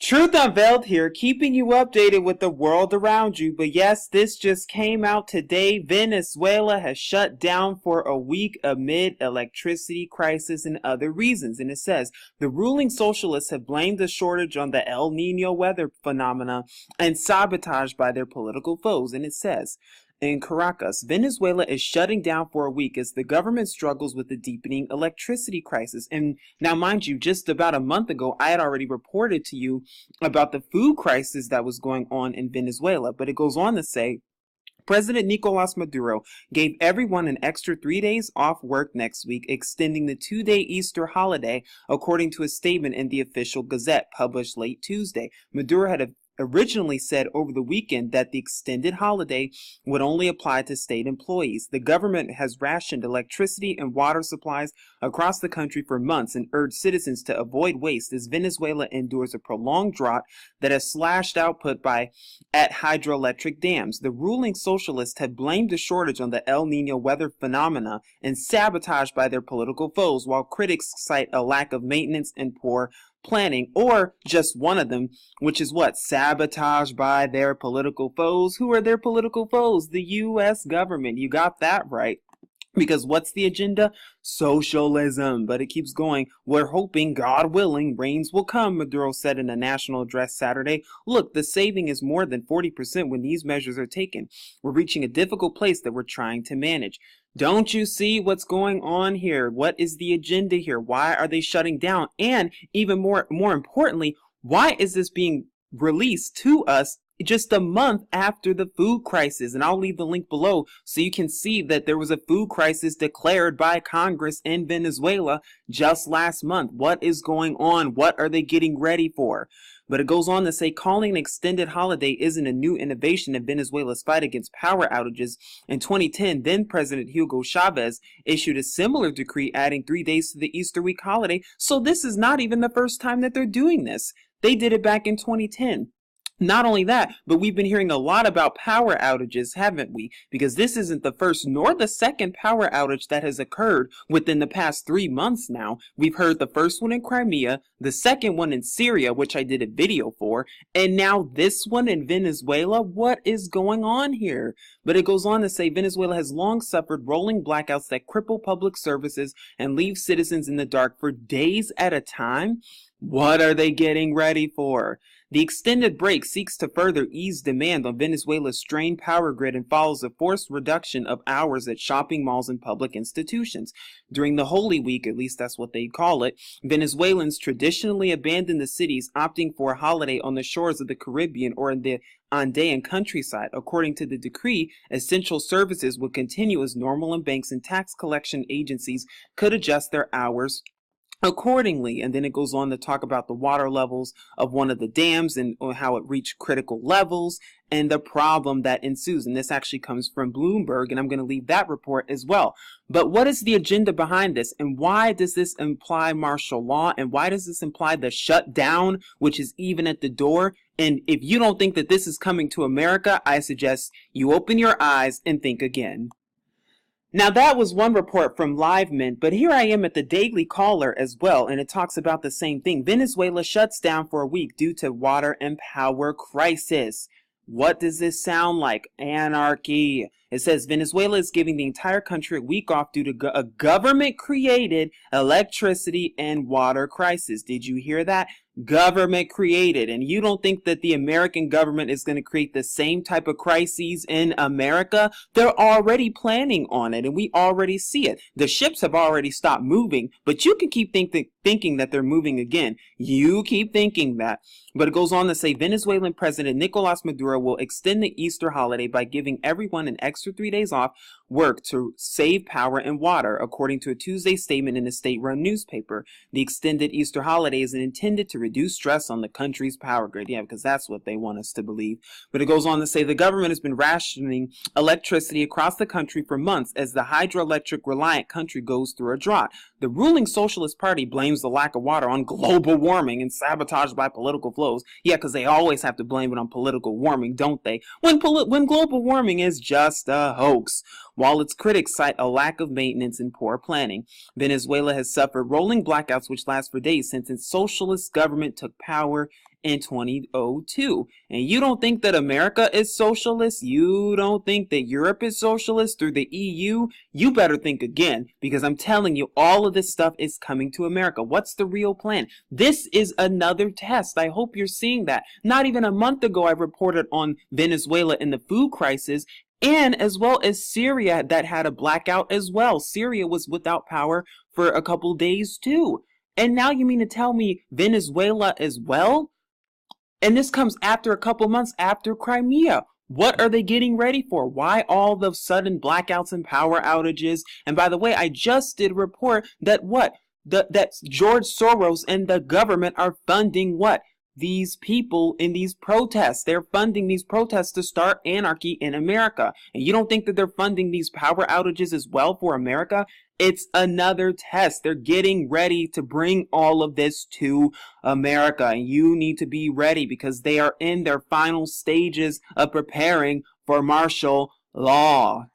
Truth Unveiled here, keeping you updated with the world around you. But yes, this just came out today. Venezuela has shut down for a week amid electricity crisis and other reasons. And it says the ruling socialists have blamed the shortage on the El Nino weather phenomena and sabotage by their political foes. And it says, in Caracas, Venezuela is shutting down for a week as the government struggles with the deepening electricity crisis. And now, mind you, just about a month ago, I had already reported to you about the food crisis that was going on in Venezuela. But it goes on to say, President Nicolas Maduro gave everyone an extra 3 days off work next week, extending the 2-day Easter holiday, according to a statement in the official Gazette published late Tuesday. Maduro had originally said over the weekend that the extended holiday would only apply to state employees. The government has rationed electricity and water supplies across the country for months and urged citizens to avoid waste as Venezuela endures a prolonged drought that has slashed output at hydroelectric dams. The ruling socialists have blamed the shortage on the El Nino weather phenomena and sabotage by their political foes, while critics cite a lack of maintenance and poor planning, or just one of them, which is what? Sabotage by their political foes. Who are their political foes? The U.S. government. You got that right. Because what's the agenda? Socialism. But it keeps going. We're hoping, God willing, rains will come, Maduro said in a national address Saturday. Look, the saving is more than 40% when these measures are taken. We're reaching a difficult place that we're trying to manage. Don't you see what's going on here? What is the agenda here? Why are they shutting down? And even more importantly, why is this being released to us just a month after the food crisis? And I'll leave the link below so you can see that there was a food crisis declared by Congress in Venezuela just last month. What is going on? What are they getting ready for? But it goes on to say calling an extended holiday isn't a new innovation in Venezuela's fight against power outages. In 2010, then President Hugo Chavez issued a similar decree adding 3 days to the Easter week holiday. So this is not even the first time that they're doing this. They did it back in 2010. Not only that, but we've been hearing a lot about power outages, haven't we? Because this isn't the first nor the second power outage that has occurred within the past 3 months now. We've heard the first one in Crimea, the second one in Syria, which I did a video for, and now this one in Venezuela. What is going on here? But it goes on to say Venezuela has long suffered rolling blackouts that cripple public services and leave citizens in the dark for days at a time. What are they getting ready for? The extended break seeks to further ease demand on Venezuela's strained power grid and follows a forced reduction of hours at shopping malls and public institutions. During the Holy Week, at least that's what they call it, Venezuelans traditionally abandon the cities, opting for a holiday on the shores of the Caribbean or in the Andean countryside. According to the decree, essential services would continue as normal and banks and tax collection agencies could adjust their hours accordingly. And then it goes on to talk about the water levels of one of the dams and how it reached critical levels and the problem that ensues. And this actually comes from Bloomberg, and I'm going to leave that report as well. But what is the agenda behind this, and why does this imply martial law, and why does this imply the shutdown, which is even at the door? And if you don't think that this is coming to America, I suggest you open your eyes and think again. Now that was one report from Live Mint, but here I am at the Daily Caller as well, and it talks about the same thing. Venezuela shuts down for a week due to water and power crisis. What does this sound like? Anarchy. It says Venezuela is giving the entire country a week off due to a government-created electricity and water crisis. Did you hear that? Government created. And you don't think that the American government is going to create the same type of crises in America? They're already planning on it, and we already see it. The ships have already stopped moving, but you can keep thinking that they're moving again. You keep thinking that. But it goes on to say Venezuelan President Nicolas Maduro will extend the Easter holiday by giving everyone an extra 3 days off work to save power and water, according to a Tuesday statement in a state-run newspaper. The extended Easter holiday is intended to reduce stress on the country's power grid. Yeah, because that's what they want us to believe. But it goes on to say the government has been rationing electricity across the country for months as the hydroelectric reliant country goes through a drought. The ruling Socialist Party blames the lack of water on global warming and sabotage by political flows. Yeah, because they always have to blame it on political warming, don't they? When global warming is just a hoax. While its critics cite a lack of maintenance and poor planning, Venezuela has suffered rolling blackouts which last for days since its socialist government took power in 2002. And you don't think that America is socialist? You don't think that Europe is socialist through the EU? You better think again, because I'm telling you, all of this stuff is coming to America. What's the real plan? This is another test. I hope you're seeing that. Not even a month ago, I reported on Venezuela and the food crisis, and as well as Syria that had a blackout as well. Syria was without power for a couple days too. And now you mean to tell me Venezuela as well? And this comes after a couple months after Crimea. What are they getting ready for? Why all the sudden blackouts and power outages? And by the way, I just did report that that George Soros and the government are funding what? These people in these protests. They're funding these protests to start anarchy in America. And you don't think that they're funding these power outages as well for America? It's another test. They're getting ready to bring all of this to America. And you need to be ready because they are in their final stages of preparing for martial law.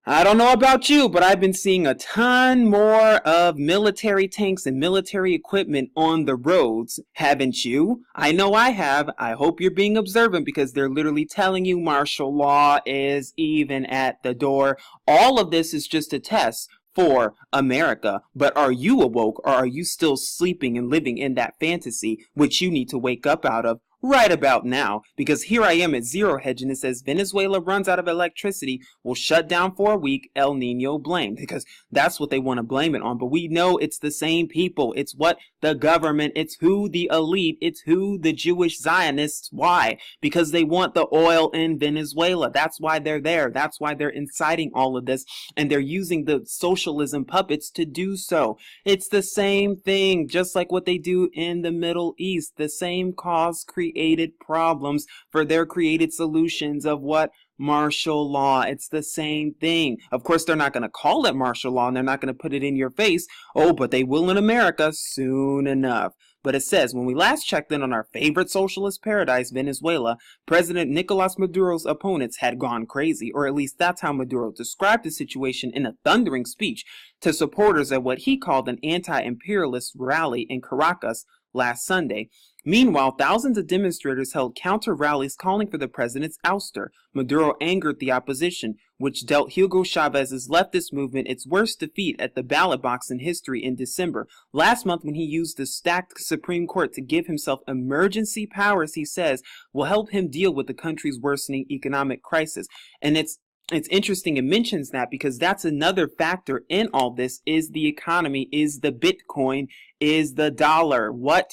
I don't know about you, but I've been seeing a ton more of military tanks and military equipment on the roads. Haven't you? I know I have. I hope you're being observant because they're literally telling you martial law is even at the door. All of this is just a test for America. But are you awoke or are you still sleeping and living in that fantasy which you need to wake up out of right about now? Because here I am at Zero Hedge and it says Venezuela runs out of electricity, will shut down for a week, El Nino blamed. Because that's what they want to blame it on. But we know it's the same people. It's what the government, it's who the elite, it's who the Jewish Zionists. Why? Because they want the oil in Venezuela. That's why they're there. That's why they're inciting all of this. And they're using the socialism puppets to do so. It's the same thing, just like what they do in the Middle East. The same cause created problems for their created solutions of what? Martial law. It's the same thing. Of course, they're not going to call it martial law and they're not going to put it in your face. Oh, but they will in America soon enough. But it says, when we last checked in on our favorite socialist paradise, Venezuela, President Nicolas Maduro's opponents had gone crazy, or at least that's how Maduro described the situation in a thundering speech to supporters at what he called an anti-imperialist rally in Caracas last Sunday. Meanwhile, thousands of demonstrators held counter rallies calling for the president's ouster. Maduro angered the opposition, which dealt Hugo Chavez's leftist movement its worst defeat at the ballot box in history in December. Last month, when he used the stacked Supreme Court to give himself emergency powers, he says, will help him deal with the country's worsening economic crisis. And it's interesting it mentions that because that's another factor in all this is the economy, is the Bitcoin, is the dollar. What?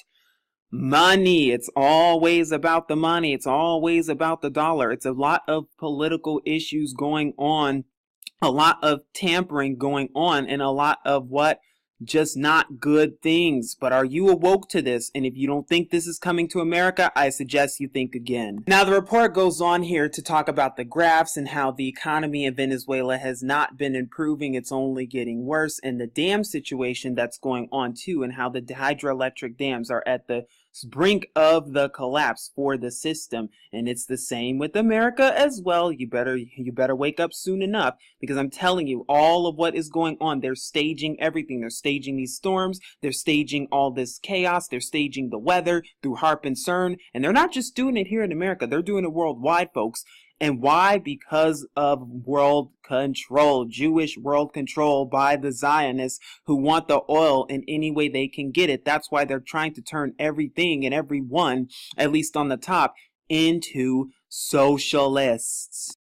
Money. It's always about the money. It's always about the dollar. It's a lot of political issues going on, a lot of tampering going on, and a lot of what? Just not good things. But are you awoke to this? And if you don't think this is coming to America, I suggest you think again. Now, the report goes on here to talk about the graphs and how the economy in Venezuela has not been improving. It's only getting worse. And the dam situation that's going on too, and how the hydroelectric dams are at the brink of the collapse for the system. And it's the same with America as well. You better wake up soon enough, because I'm telling you, all of what is going on, they're staging everything. They're staging these storms, they're staging all this chaos, they're staging the weather through HAARP and CERN, and they're not just doing it here in America, they're doing it worldwide, folks. And why? Because of world control, Jewish world control by the Zionists who want the oil in any way they can get it. That's why they're trying to turn everything and everyone, at least on the top, into socialists.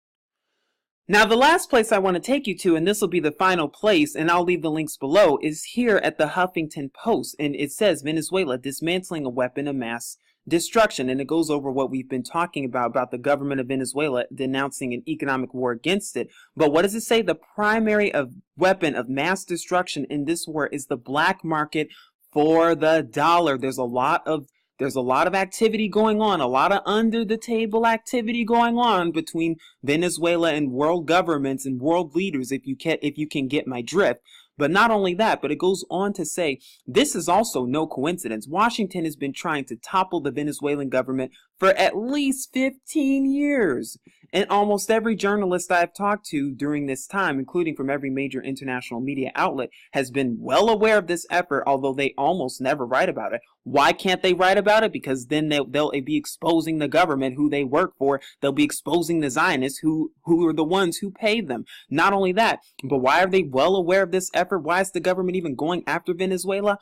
Now, the last place I want to take you to, and this will be the final place, and I'll leave the links below, is here at the Huffington Post. And it says, Venezuela dismantling a weapon of mass destruction. And it goes over what we've been talking about the government of Venezuela denouncing an economic war against it. But what does it say? The primary weapon of mass destruction in this war is the black market for the dollar. There's a lot of activity going on, a lot of under the table activity going on between Venezuela and world governments and world leaders, if you can get my drift. But not only that, but it goes on to say, this is also no coincidence. Washington has been trying to topple the Venezuelan government for at least 15 years. And almost every journalist I've talked to during this time, including from every major international media outlet, has been well aware of this effort, although they almost never write about it. Why can't they write about it? Because then they'll be exposing the government who they work for. They'll be exposing the Zionists who are the ones who pay them. Not only that, but why are they well aware of this effort? Why is the government even going after Venezuela?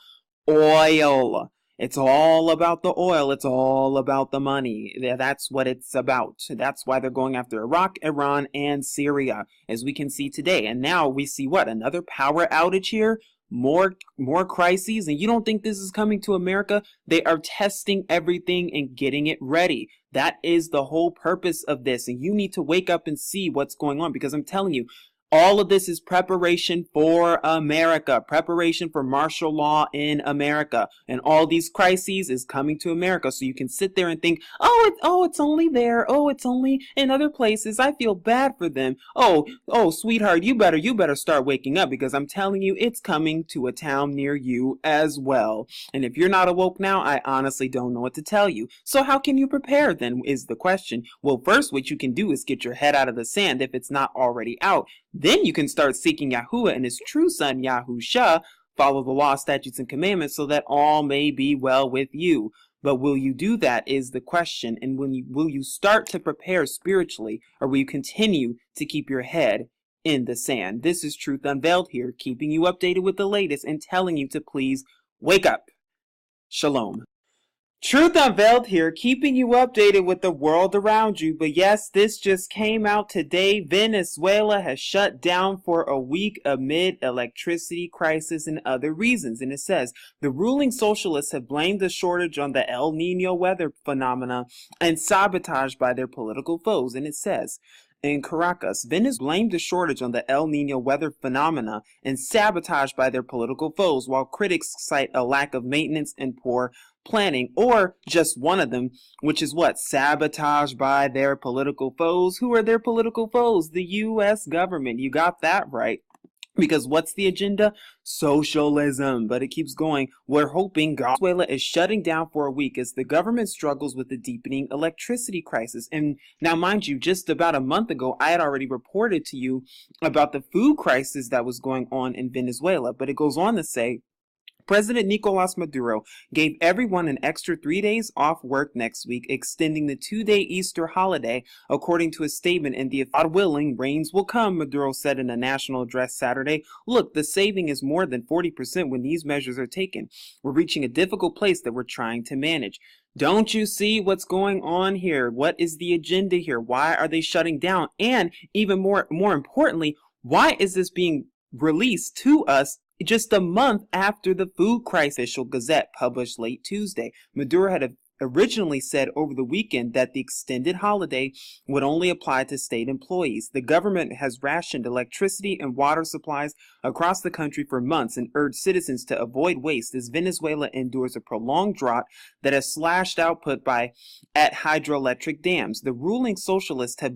Oil. It's all about the oil. It's all about the money. That's what it's about. That's why they're going after Iraq, Iran, and Syria, as we can see today. And now we see what? Another power outage here? More crises? And you don't think this is coming to America? They are testing everything and getting it ready. That is the whole purpose of this. And you need to wake up and see what's going on, because I'm telling you, all of this is preparation for America, preparation for martial law in America. And all these crises is coming to America. So you can sit there and think, it's only there. Oh, it's only in other places. I feel bad for them. Oh, sweetheart, you better start waking up, because I'm telling you, it's coming to a town near you as well. And if you're not awoke now, I honestly don't know what to tell you. So how can you prepare then is the question. Well, first, what you can do is get your head out of the sand if it's not already out. Then you can start seeking Yahuwah and his true son, Yahusha, follow the law, statutes, and commandments so that all may be well with you. But will you do that is the question. And will you start to prepare spiritually, or will you continue to keep your head in the sand? This is Truth Unveiled here, keeping you updated with the latest and telling you to please wake up. Shalom. Truth Unveiled here, keeping you updated with the world around you. But yes, this just came out today. Venezuela has shut down for a week amid electricity crisis and other reasons. And it says, the ruling socialists have blamed the shortage on the El Nino weather phenomena and sabotage by their political foes. And it says, in Caracas, Venezuela blamed the shortage on the El Nino weather phenomena and sabotage by their political foes, while critics cite a lack of maintenance and poor planning, or just one of them, which is what? Sabotage by their political foes. Who are their political foes? The U.S. government. You got that right. Because what's the agenda? Socialism. But it keeps going. We're hoping Venezuela is shutting down for a week as the government struggles with the deepening electricity crisis. And now, mind you, just about a month ago, I had already reported to you about the food crisis that was going on in Venezuela. But it goes on to say, President Nicolas Maduro gave everyone an extra 3 days off work next week, extending the 2-day Easter holiday, according to a statement in the God willing, rains will come, Maduro said in a national address Saturday. Look, the saving is more than 40% when these measures are taken. We're reaching a difficult place that we're trying to manage. Don't you see what's going on here? What is the agenda here? Why are they shutting down? And even more importantly, why is this being released to us just a month after the food crisis? Official Gazette published late Tuesday. Maduro had originally said over the weekend that the extended holiday would only apply to state employees. The government has rationed electricity and water supplies across the country for months and urged citizens to avoid waste as Venezuela endures a prolonged drought that has slashed output at hydroelectric dams. The ruling socialists have